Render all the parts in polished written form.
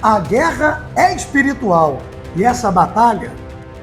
A guerra é espiritual e essa batalha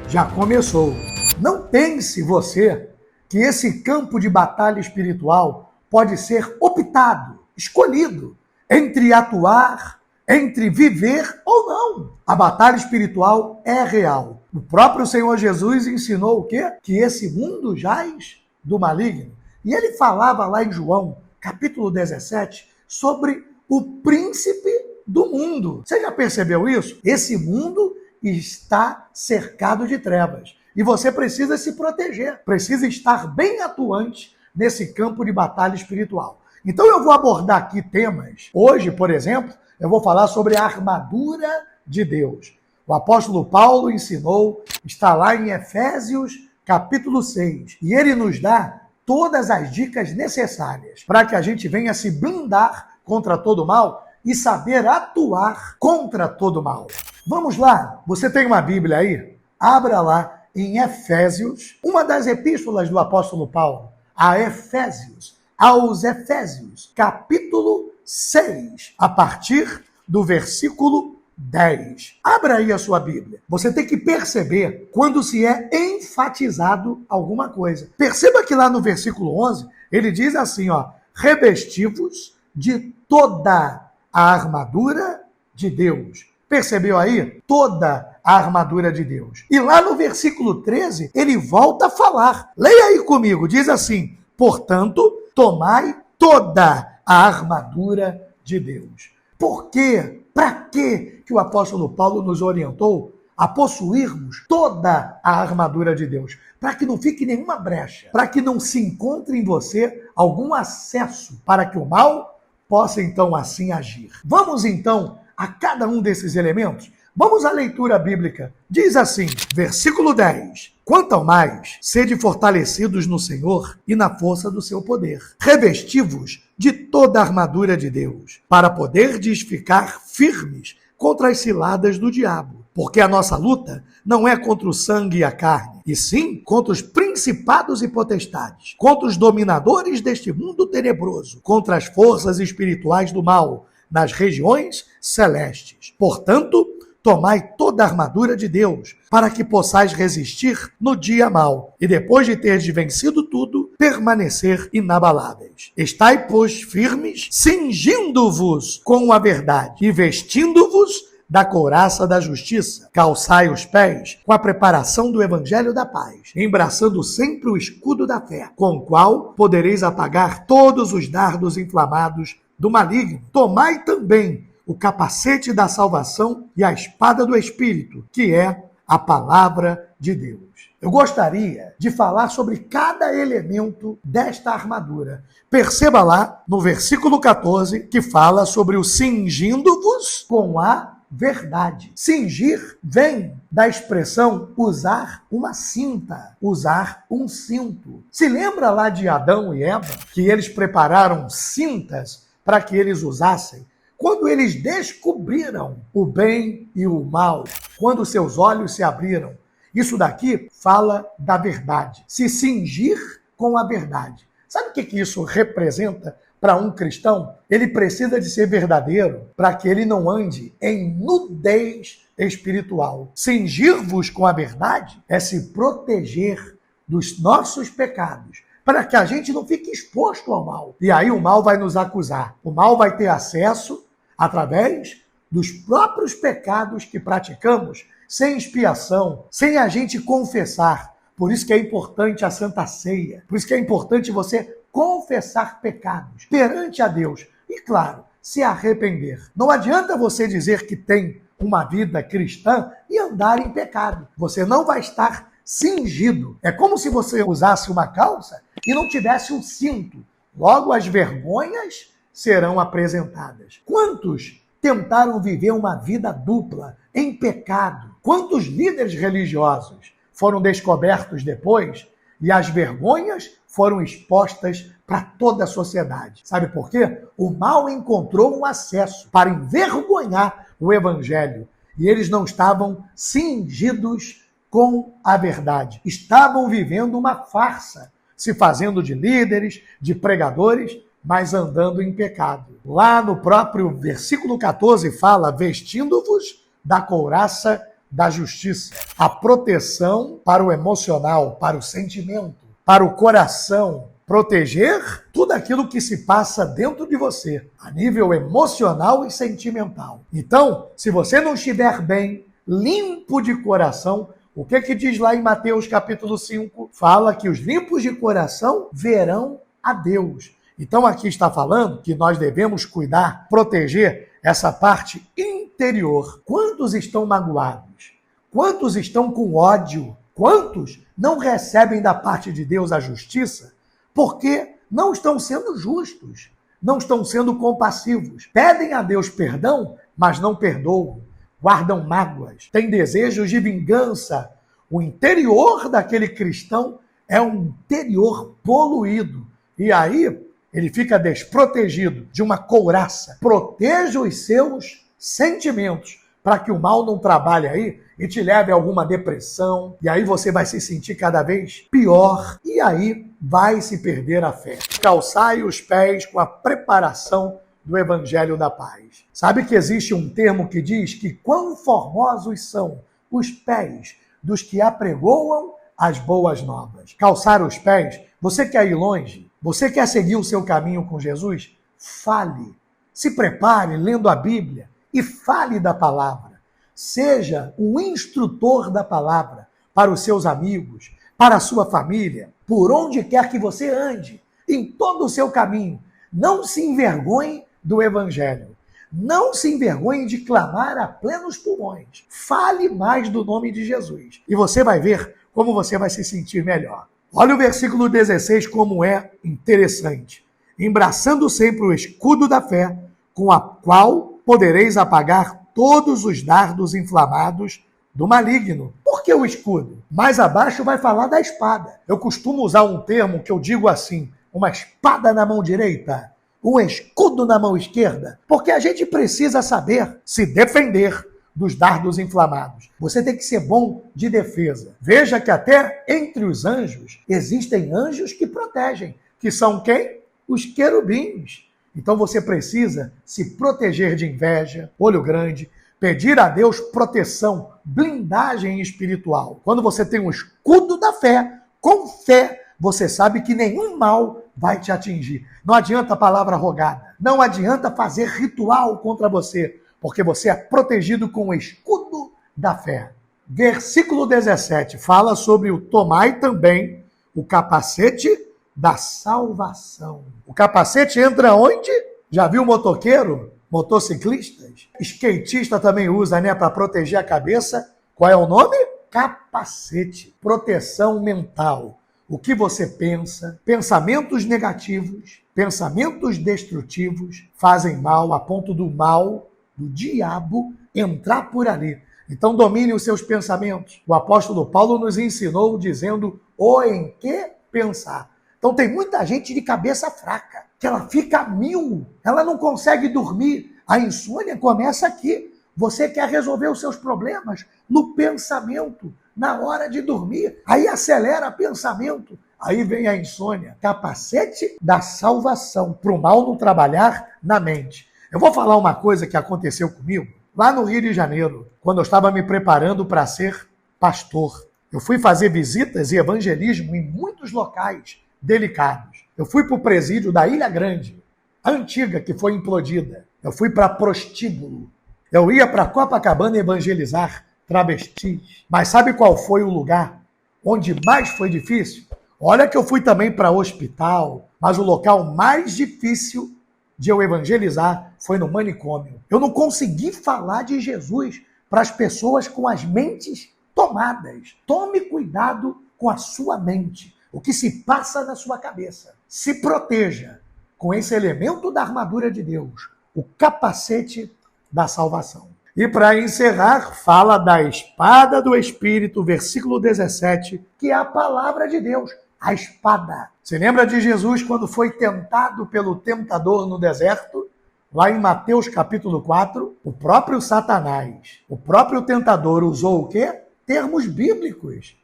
já começou. Não pense você que esse campo de batalha espiritual pode ser optado, escolhido, entre atuar, entre viver ou não. A batalha espiritual é real. O próprio Senhor Jesus ensinou o quê? Que esse mundo jaz do maligno. E ele falava lá em João, capítulo 17, sobre o príncipe do mundo. Você já percebeu isso? Esse mundo está cercado de trevas. E você precisa se proteger, precisa estar bem atuante nesse campo de batalha espiritual. Então eu vou abordar aqui temas. Hoje, por exemplo, eu vou falar sobre a armadura de Deus. O apóstolo Paulo ensinou, está lá em Efésios, capítulo 6. E ele nos dá todas as dicas necessárias para que a gente venha se blindar contra todo mal e saber atuar contra todo mal. Vamos lá? Você tem uma Bíblia aí? Abra lá em Efésios, uma das epístolas do apóstolo Paulo, aos Efésios, capítulo 6, a partir do versículo 10. Abra aí a sua Bíblia. Você tem que perceber quando se é enfatizado alguma coisa. Perceba que lá no versículo 11, ele diz assim, revesti-vos de toda a armadura de Deus. Percebeu aí? Toda a armadura de Deus. E lá no versículo 13, ele volta a falar. Leia aí comigo, diz assim, portanto, tomai toda a armadura de Deus. Por quê? Para quê que o apóstolo Paulo nos orientou a possuirmos toda a armadura de Deus? Para que não fique nenhuma brecha, para que não se encontre em você algum acesso para que o mal possa então assim agir. Vamos então a cada um desses elementos? Vamos à leitura bíblica. Diz assim, versículo 10. Quanto ao mais, sede fortalecidos no Senhor e na força do seu poder. Revesti-vos de toda a armadura de Deus, para poderdes ficar firmes contra as ciladas do diabo. Porque a nossa luta não é contra o sangue e a carne, e sim contra os principados e potestades, contra os dominadores deste mundo tenebroso, contra as forças espirituais do mal, nas regiões celestes. Portanto, tomai toda a armadura de Deus, para que possais resistir no dia mau, e depois de terdes vencido tudo, permanecer inabaláveis. Estai, pois, firmes, cingindo-vos com a verdade, e vestindo-vos da couraça da justiça. Calçai os pés com a preparação do evangelho da paz, embraçando sempre o escudo da fé, com o qual podereis apagar todos os dardos inflamados do maligno. Tomai também o capacete da salvação e a espada do Espírito, que é a palavra de Deus. Eu gostaria de falar sobre cada elemento desta armadura. Perceba lá no versículo 14 que fala sobre o cingindo-vos com a verdade. Cingir vem da expressão usar uma cinta, usar um cinto. Se lembra lá de Adão e Eva, que eles prepararam cintas para que eles usassem? Quando eles descobriram o bem e o mal, quando seus olhos se abriram, isso daqui fala da verdade. Se cingir com a verdade. Sabe o que isso representa para um cristão? Ele precisa de ser verdadeiro para que ele não ande em nudez espiritual. Cingir-vos com a verdade é se proteger dos nossos pecados, para que a gente não fique exposto ao mal. E aí o mal vai nos acusar. O mal vai ter acesso através dos próprios pecados que praticamos, sem expiação, sem a gente confessar. Por isso que é importante a Santa Ceia. Por isso que é importante você confessar pecados perante a Deus. E, claro, se arrepender. Não adianta você dizer que tem uma vida cristã e andar em pecado. Você não vai estar cingido. É como se você usasse uma calça e não tivesse um cinto. Logo, as vergonhas serão apresentadas. Quantos tentaram viver uma vida dupla, em pecado? Quantos líderes religiosos foram descobertos depois e as vergonhas foram expostas para toda a sociedade? Sabe por quê? O mal encontrou um acesso para envergonhar o evangelho e eles não estavam cingidos com a verdade. Estavam vivendo uma farsa, se fazendo de líderes, de pregadores, mas andando em pecado. Lá no próprio versículo 14 fala, vestindo-vos da couraça da justiça. A proteção para o emocional, para o sentimento, para o coração. Proteger tudo aquilo que se passa dentro de você, a nível emocional e sentimental. Então, se você não estiver bem, limpo de coração, o que diz lá em Mateus capítulo 5? Fala que os limpos de coração verão a Deus. Então aqui está falando que nós devemos cuidar, proteger essa parte interior. Quantos estão magoados? Quantos estão com ódio? Quantos não recebem da parte de Deus a justiça? Porque não estão sendo justos, não estão sendo compassivos. Pedem a Deus perdão, mas não perdoam. Guardam mágoas, têm desejos de vingança. O interior daquele cristão é um interior poluído. E aí ele fica desprotegido de uma couraça. Proteja os seus sentimentos para que o mal não trabalhe aí e te leve a alguma depressão. E aí você vai se sentir cada vez pior. E aí vai se perder a fé. Calçai os pés com a preparação do Evangelho da Paz. Sabe que existe um termo que diz que quão formosos são os pés dos que apregoam as boas novas. Calçar os pés, você quer ir longe? Você quer seguir o seu caminho com Jesus? Fale. Se prepare lendo a Bíblia e fale da palavra. Seja um instrutor da palavra para os seus amigos, para a sua família, por onde quer que você ande, em todo o seu caminho. Não se envergonhe do Evangelho. Não se envergonhe de clamar a plenos pulmões. Fale mais do nome de Jesus. E você vai ver como você vai se sentir melhor. Olha o versículo 16 como é interessante. Embraçando sempre o escudo da fé, com a qual podereis apagar todos os dardos inflamados do maligno. Por que o escudo? Mais abaixo vai falar da espada. Eu costumo usar um termo que eu digo assim, uma espada na mão direita, um escudo na mão esquerda, porque a gente precisa saber se defender dos dardos inflamados. Você tem que ser bom de defesa. Veja que até entre os anjos existem anjos que protegem, que são quem? Os querubins. Então você precisa se proteger de inveja, olho grande, pedir a Deus proteção, blindagem espiritual. Quando você tem um escudo da fé, com fé, você sabe que nenhum mal vai te atingir. Não adianta a palavra rogada. Não adianta fazer ritual contra você, porque você é protegido com o escudo da fé. Versículo 17 fala sobre o tomai também o capacete da salvação. O capacete entra onde? Já viu motoqueiro? Motociclistas? Skatista também usa, né? Para proteger a cabeça. Qual é o nome? Capacete. Proteção mental. O que você pensa, pensamentos negativos, pensamentos destrutivos fazem mal a ponto do mal, do diabo, entrar por ali. Então domine os seus pensamentos. O apóstolo Paulo nos ensinou dizendo o em que pensar. Então tem muita gente de cabeça fraca, que ela fica a mil, ela não consegue dormir. A insônia começa aqui. Você quer resolver os seus problemas no pensamento, na hora de dormir. Aí acelera o pensamento. Aí vem a insônia. Capacete da salvação, para o mal não trabalhar na mente. Eu vou falar uma coisa que aconteceu comigo lá no Rio de Janeiro, quando eu estava me preparando para ser pastor. Eu fui fazer visitas e evangelismo em muitos locais delicados. Eu fui para o presídio da Ilha Grande, a antiga que foi implodida. Eu fui para Prostíbulo. Eu ia para Copacabana evangelizar travestis. Mas sabe qual foi o lugar onde mais foi difícil? Olha que eu fui também para hospital, mas o local mais difícil de eu evangelizar foi no manicômio. Eu não consegui falar de Jesus para as pessoas com as mentes tomadas. Tome cuidado com a sua mente, o que se passa na sua cabeça. Se proteja com esse elemento da armadura de Deus, o capacete da salvação. E para encerrar, fala da espada do Espírito, versículo 17, que é a palavra de Deus, a espada. Você lembra de Jesus quando foi tentado pelo tentador no deserto? Lá em Mateus capítulo 4, o próprio Satanás, o próprio tentador usou o quê? Termos bíblicos.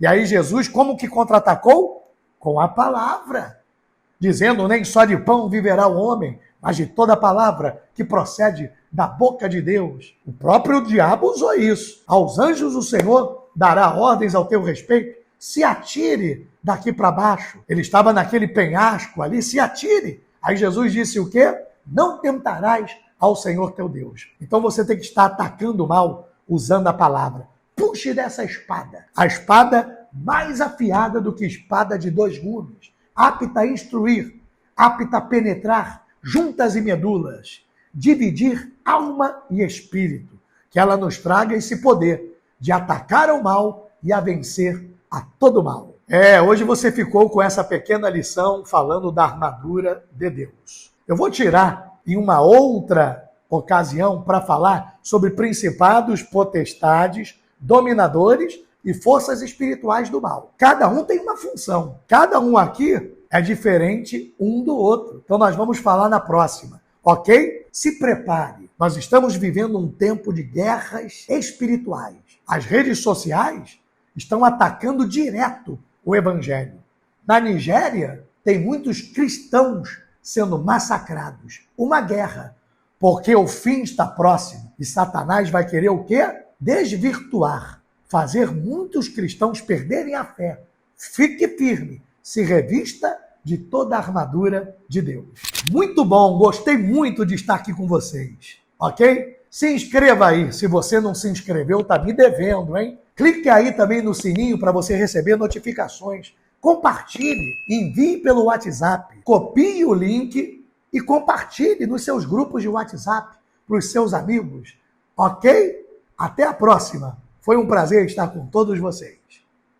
E aí Jesus como que contra-atacou? Com a palavra. dizendo: nem só de pão viverá o homem, mas de toda palavra que procede da boca de Deus. O próprio diabo usou isso. Aos anjos o Senhor dará ordens ao teu respeito. Se atire daqui para baixo. Ele estava naquele penhasco ali, se atire. Aí Jesus disse o quê? Não tentarás ao Senhor teu Deus. Então você tem que estar atacando o mal usando a palavra. Puxe dessa espada. A espada mais afiada do que espada de 2 gumes. Apta a instruir, apta a penetrar juntas e medulas, dividir alma e espírito. Que ela nos traga esse poder de atacar o mal e a vencer a todo mal. Hoje você ficou com essa pequena lição falando da armadura de Deus. Eu vou tirar em uma outra ocasião para falar sobre principados, potestades, dominadores e forças espirituais do mal. Cada um tem uma função. Cada um aqui é diferente um do outro. Então nós vamos falar na próxima, ok? Se prepare. Nós estamos vivendo um tempo de guerras espirituais. As redes sociais estão atacando direto o evangelho. Na Nigéria, tem muitos cristãos sendo massacrados. Uma guerra, porque o fim está próximo. E Satanás vai querer o quê? Desvirtuar, fazer muitos cristãos perderem a fé. Fique firme, se revista de toda a armadura de Deus. Muito bom, gostei muito de estar aqui com vocês, ok? Se inscreva aí, se você não se inscreveu, tá me devendo, hein? Clique aí também no sininho para você receber notificações. Compartilhe, envie pelo WhatsApp, copie o link e compartilhe nos seus grupos de WhatsApp para os seus amigos, ok? Até a próxima. Foi um prazer estar com todos vocês.